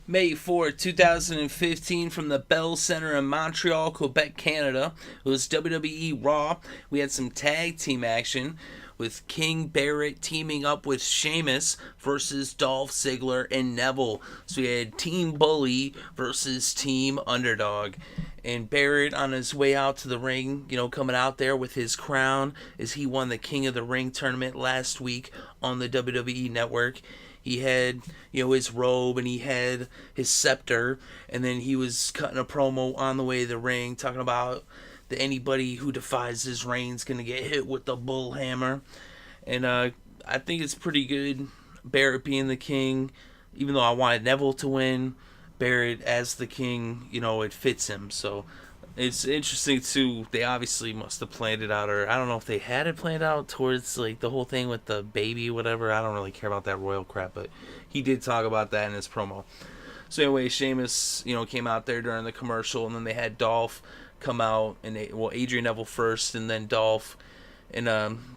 May 4th, 2015, from the Bell Center in Montreal, Quebec, Canada. It was WWE Raw. We had some tag team action with King Barrett teaming up with Sheamus versus Dolph Ziggler and Neville. So we had Team Bully versus Team Underdog. And Barrett on his way out to the ring, coming out there with his crown as he won the King of the Ring tournament last week on the WWE Network. He had, his robe and he had his scepter, and then he was cutting a promo on the way to the ring talking about that anybody who defies his reign's going to get hit with the bull hammer. And I think it's pretty good, Barrett being the king, even though I wanted Neville to win. Barrett as the king, it fits him. So it's interesting too. They obviously must have planned it out, or I don't know if they had it planned out towards like the whole thing with the baby, whatever. I don't really care about that royal crap, but he did talk about that in his promo. So anyway, Sheamus, came out there during the commercial, and then they had Dolph come out, and Adrian Neville first, and then Dolph. And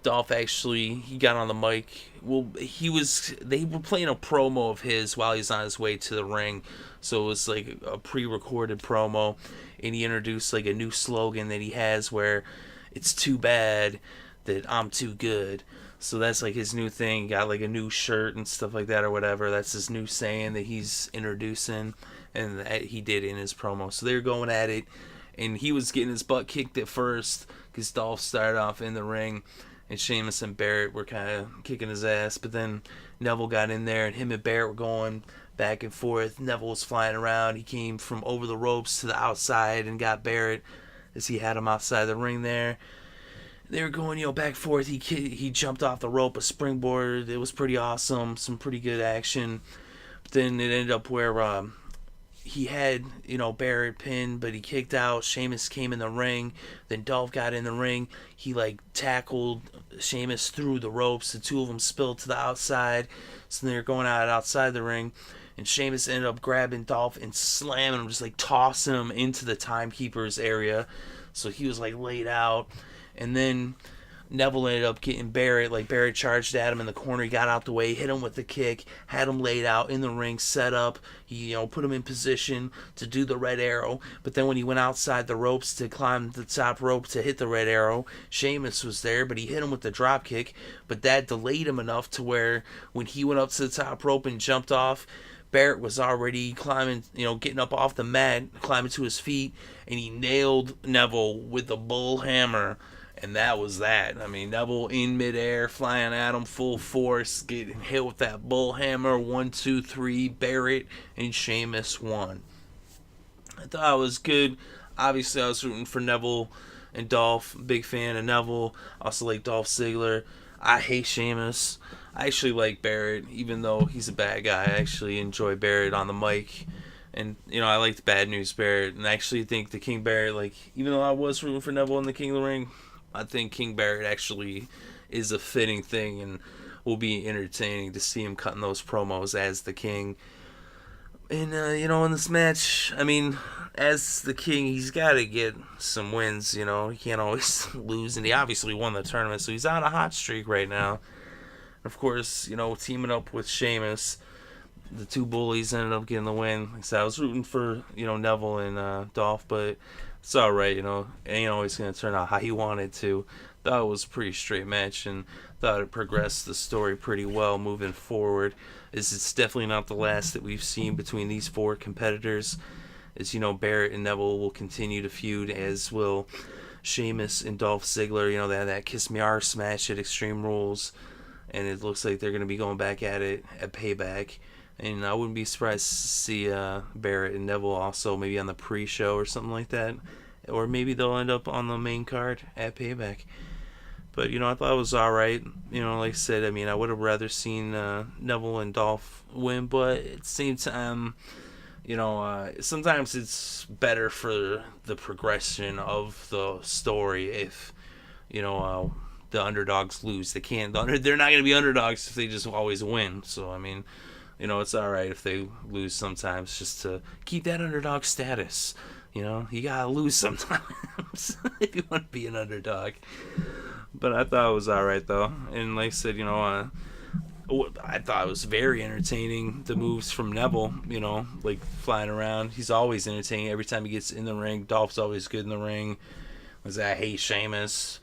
Dolph actually, he got on the mic. Well, they were playing a promo of his while he's on his way to the ring. So it was like a pre-recorded promo. And he introduced like a new slogan that he has where it's too bad that I'm too good. So that's like his new thing. Got like a new shirt and stuff like that or whatever. That's his new saying that he's introducing. And that he did in his promo. So they were going at it. And he was getting his butt kicked at first because Dolph started off in the ring, and Sheamus and Barrett were kind of kicking his ass. But then Neville got in there, and him and Barrett were going back and forth. Neville was flying around. He came from over the ropes to the outside and got Barrett as he had him outside the ring there. They were going, back and forth. He jumped off the rope, a springboard. It was pretty awesome. Some pretty good action. But then it ended up where he had, Barrett pinned, but he kicked out. Sheamus came in the ring. Then Dolph got in the ring. He, tackled Sheamus through the ropes. The two of them spilled to the outside. So they're going out outside the ring. And Sheamus ended up grabbing Dolph and slamming him, just, tossing him into the timekeeper's area. So he was, laid out. And then Neville ended up getting Barrett. Barrett charged at him in the corner. He got out the way, hit him with the kick, had him laid out in the ring, set up. He, put him in position to do the red arrow. But then when he went outside the ropes to climb the top rope to hit the red arrow, Sheamus was there, but he hit him with the drop kick. But that delayed him enough to where when he went up to the top rope and jumped off, Barrett was already climbing, getting up off the mat, climbing to his feet, and he nailed Neville with the bull hammer. And that was that. I mean, Neville in midair, flying at him full force, getting hit with that bull hammer. 1, 2, 3. Barrett and Sheamus won. I thought it was good. Obviously, I was rooting for Neville and Dolph. Big fan of Neville. Also like Dolph Ziggler. I hate Sheamus. I actually like Barrett, even though he's a bad guy. I actually enjoy Barrett on the mic. And, I liked Bad News Barrett. And I actually think the King Barrett, even though I was rooting for Neville in the King of the Ring, I think King Barrett actually is a fitting thing and will be entertaining to see him cutting those promos as the king. And, in this match, I mean, as the king, he's got to get some wins, He can't always lose. And he obviously won the tournament, so he's on a hot streak right now. Of course, teaming up with Sheamus, the two bullies ended up getting the win. Like I said, I was rooting for, Neville and Dolph, but it's alright, it ain't always going to turn out how he wanted to. Thought it was a pretty straight match, and thought it progressed the story pretty well moving forward. It's definitely not the last that we've seen between these four competitors. As Barrett and Neville will continue to feud, as will Sheamus and Dolph Ziggler. They had that Kiss Me Arse match at Extreme Rules, and it looks like they're going to be going back at it at Payback. And I wouldn't be surprised to see Barrett and Neville also maybe on the pre-show or something like that. Or maybe they'll end up on the main card at Payback. But, I thought it was alright. Like I said, I would have rather seen Neville and Dolph win. But at the same time, sometimes it's better for the progression of the story if, the underdogs lose. They're not going to be underdogs if they just always win. So, it's alright if they lose sometimes just to keep that underdog status. You gotta lose sometimes if you want to be an underdog. But I thought it was alright though. And like I said, I thought it was very entertaining. The moves from Neville, like flying around. He's always entertaining every time he gets in the ring. Dolph's always good in the ring. I hate Sheamus,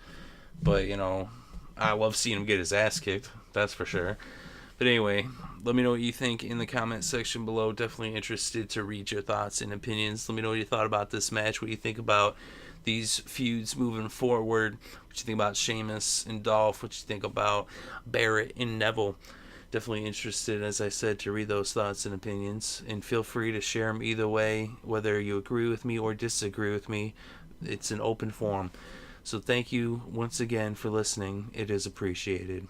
but I love seeing him get his ass kicked. That's for sure. But anyway, let me know what you think in the comment section below. Definitely interested to read your thoughts and opinions. Let me know what you thought about this match. What you think about these feuds moving forward. What you think about Sheamus and Dolph. What you think about Barrett and Neville. Definitely interested, as I said, to read those thoughts and opinions. And feel free to share them either way, whether you agree with me or disagree with me. It's an open forum. So thank you once again for listening. It is appreciated.